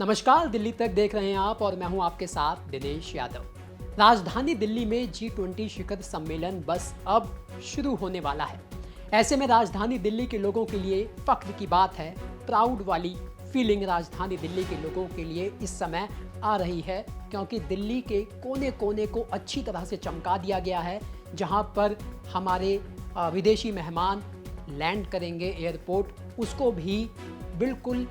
नमस्कार, दिल्ली तक देख रहे हैं आप और मैं हूं आपके साथ दिनेश यादव। राजधानी दिल्ली में G20 शिखर सम्मेलन बस अब शुरू होने वाला है। ऐसे में राजधानी दिल्ली के लोगों के लिए फख्र की बात है, प्राउड वाली फीलिंग राजधानी दिल्ली के लोगों के लिए इस समय आ रही है, क्योंकि दिल्ली के कोने कोने को अच्छी तरह से चमका दिया गया है। जहां पर हमारे विदेशी मेहमान लैंड करेंगे एयरपोर्ट, उसको भी बिल्कुल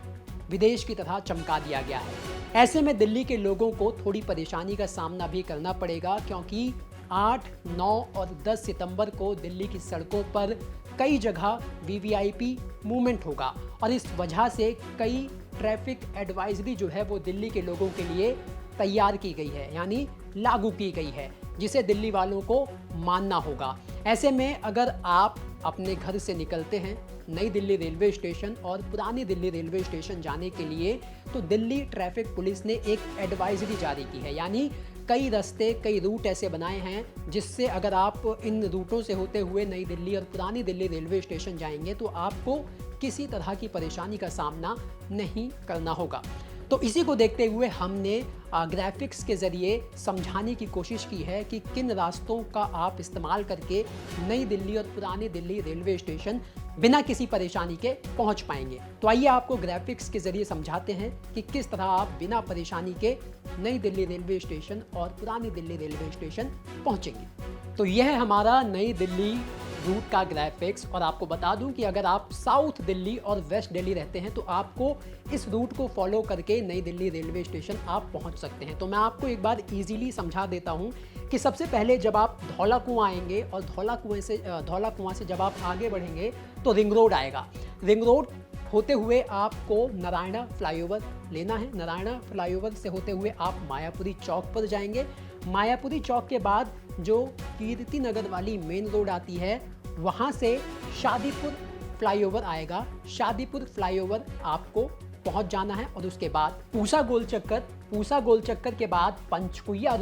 विदेश की तरह चमका दिया गया है। ऐसे में दिल्ली के लोगों को थोड़ी परेशानी का सामना भी करना पड़ेगा, क्योंकि 8, 9 और 10 सितंबर को दिल्ली की सड़कों पर कई जगह वीवीआईपी मूवमेंट होगा और इस वजह से कई ट्रैफिक एडवाइजरी जो है वो दिल्ली के लोगों के लिए तैयार की गई है, यानी लागू की गई है, जिसे दिल्ली वालों को मानना होगा। ऐसे में अगर आप अपने घर से निकलते हैं नई दिल्ली रेलवे स्टेशन और पुरानी दिल्ली रेलवे स्टेशन जाने के लिए, तो दिल्ली ट्रैफिक पुलिस ने एक एडवाइजरी जारी की है, यानी कई रास्ते, कई रूट ऐसे बनाए हैं जिससे अगर आप इन रूटों से होते हुए नई दिल्ली और पुरानी दिल्ली रेलवे स्टेशन जाएंगे तो आपको किसी तरह की परेशानी का सामना नहीं करना होगा। तो इसी को देखते हुए हमने ग्राफिक्स के ज़रिए समझाने की कोशिश की है कि किन रास्तों का आप इस्तेमाल करके नई दिल्ली और पुरानी दिल्ली रेलवे स्टेशन बिना किसी परेशानी के पहुंच पाएंगे। तो आइए आपको ग्राफिक्स के ज़रिए समझाते हैं कि किस तरह आप बिना परेशानी के नई दिल्ली रेलवे स्टेशन और पुरानी दिल्ली रेलवे स्टेशन पहुंचेंगे। तो यह है हमारा नई दिल्ली रूट का ग्राफिक्स, और आपको बता दूं कि अगर आप साउथ दिल्ली और वेस्ट दिल्ली रहते हैं तो आपको इस रूट को फॉलो करके नई दिल्ली रेलवे स्टेशन आप पहुंच सकते हैं। तो मैं आपको एक बार इजीली समझा देता हूं कि सबसे पहले जब आप धौला कुआं आएंगे और धौला कुआं से जब आप आगे बढ़ेंगे तो रिंग रोड आएगा। रिंग रोड होते हुए आपको नारायणा फ्लाईओवर लेना है। नारायणा फ्लाईओवर से होते हुए आप मायापुरी चौक पर जाएंगे। मायापुरी चौक के बाद जो कीर्ति नगर वाली मेन रोड आती है, वहाँ से शादीपुर फ्लाईओवर आएगा। शादीपुर फ्लाईओवर आपको पहुँच जाना है और उसके बाद पूसा गोल चक्कर के बाद पंचकुइया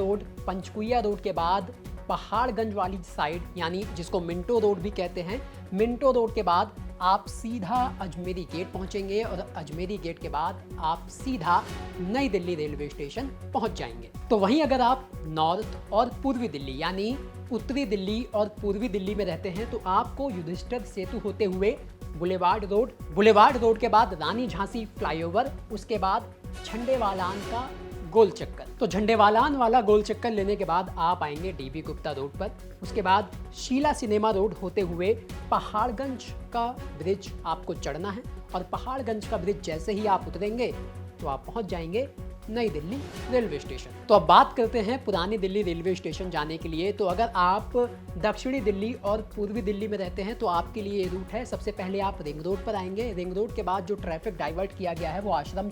रोड के बाद पहाड़गंज वाली साइड, यानी जिसको मिंटो रोड भी कहते हैं, मिंटो रोड के बाद आप सीधा अजमेरी गेट पहुंचेंगे और अजमेरी गेट के बाद आप सीधा नई दिल्ली रेलवे स्टेशन पहुंच जाएंगे। तो वहीं अगर आप नॉर्थ और पूर्वी दिल्ली यानी उत्तरी दिल्ली और पूर्वी दिल्ली में रहते हैं तो आपको युधिष्ठिर सेतु होते हुए बुलेवार्ड रोड के बाद रानी झांसी फ्लाईओवर, उसके बाद झंडेवालान का गोल चक्कर। तो झंडेवालान वाला गोल चक्कर लेने के बाद आप आएंगे डीबी गुप्ता रोड पर। उसके बाद शीला सिनेमा रोड होते हुए पहाड़गंज का ब्रिज आपको चढ़ना है और पहाड़गंज का ब्रिज जैसे ही आप उतरेंगे तो आप पहुंच जाएंगे नई दिल्ली रेलवे स्टेशन। तो अब बात करते हैं पुरानी दिल्ली रेलवे स्टेशन जाने के लिए। तो अगर आप दक्षिणी दिल्ली और पूर्वी दिल्ली में रहते हैं तो आपके लिए ये रूट है। सबसे पहले आप रिंग रोड पर आएंगे। रिंग रोड के बाद जो ट्रैफिक डाइवर्ट किया गया है वो आश्रम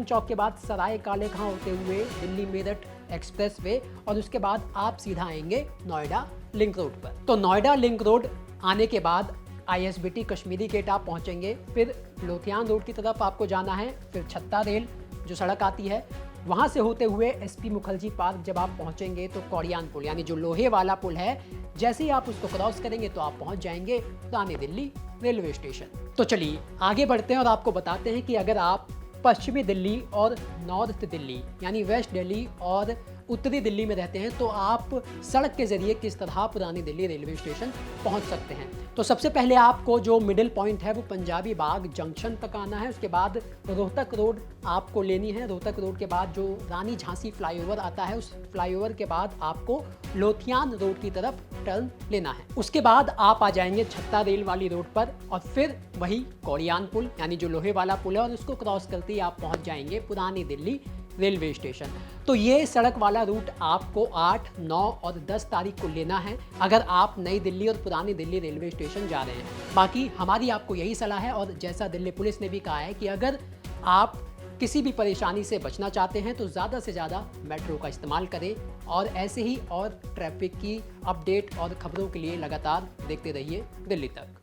चौक के बाद सराय काले खां होते हुए दिल्ली मेरठ एक्सप्रेस वे, और उसके बाद आप सीधा आएंगे नोएडा लिंक रोड पर। तो नोएडा लिंक रोड आने के बाद ISBT कश्मीरी गेट आप पहुंचेंगे। फिर लोथियान रोड की तरफ आपको जाना है। फिर छत्ता रेल जो सड़क आती है, वहां से होते हुए SP मुखर्जी पार्क जब आप पहुंचेंगे तो कौड़ियान पुल, यानी जो लोहे वाला पुल है, जैसे ही आप उसको क्रॉस करेंगे तो आप पहुंच जाएंगे पुरानी दिल्ली रेलवे स्टेशन। तो चलिए आगे बढ़ते हैं और आपको बताते हैं कि अगर आप पश्चिमी दिल्ली और नॉर्थ दिल्ली यानी वेस्ट दिल्ली और उत्तरी दिल्ली में रहते हैं तो आप सड़क के जरिए किस तरह पुरानी दिल्ली रेलवे स्टेशन पहुंच सकते हैं। तो सबसे पहले आपको जो मिडिल पॉइंट है वो पंजाबी बाग जंक्शन तक आना है। उसके बाद रोहतक रोड आपको लेनी है। रोहतक रोड के बाद जो रानी झांसी फ्लाईओवर आता है, उस फ्लाईओवर के बाद आपको लोथियान रोड की तरफ टर्न लेना है। उसके बाद आप आ जाएंगे छत्ता रेल वाली रोड पर और फिर वही कौड़ियान पुल यानी जो लोहे वाला पुल है, और उसको क्रॉस करते ही आप पहुंच जाएंगे पुरानी दिल्ली रेलवे स्टेशन। तो ये सड़क वाला रूट आपको 8, 9 और 10 तारीख को लेना है अगर आप नई दिल्ली और पुरानी दिल्ली रेलवे स्टेशन जा रहे हैं। बाकी हमारी आपको यही सलाह है, और जैसा दिल्ली पुलिस ने भी कहा है कि अगर आप किसी भी परेशानी से बचना चाहते हैं तो ज़्यादा से ज़्यादा मेट्रो का इस्तेमाल करें, और ऐसे ही और ट्रैफिक की अपडेट और खबरों के लिए लगातार देखते रहिए दिल्ली तक।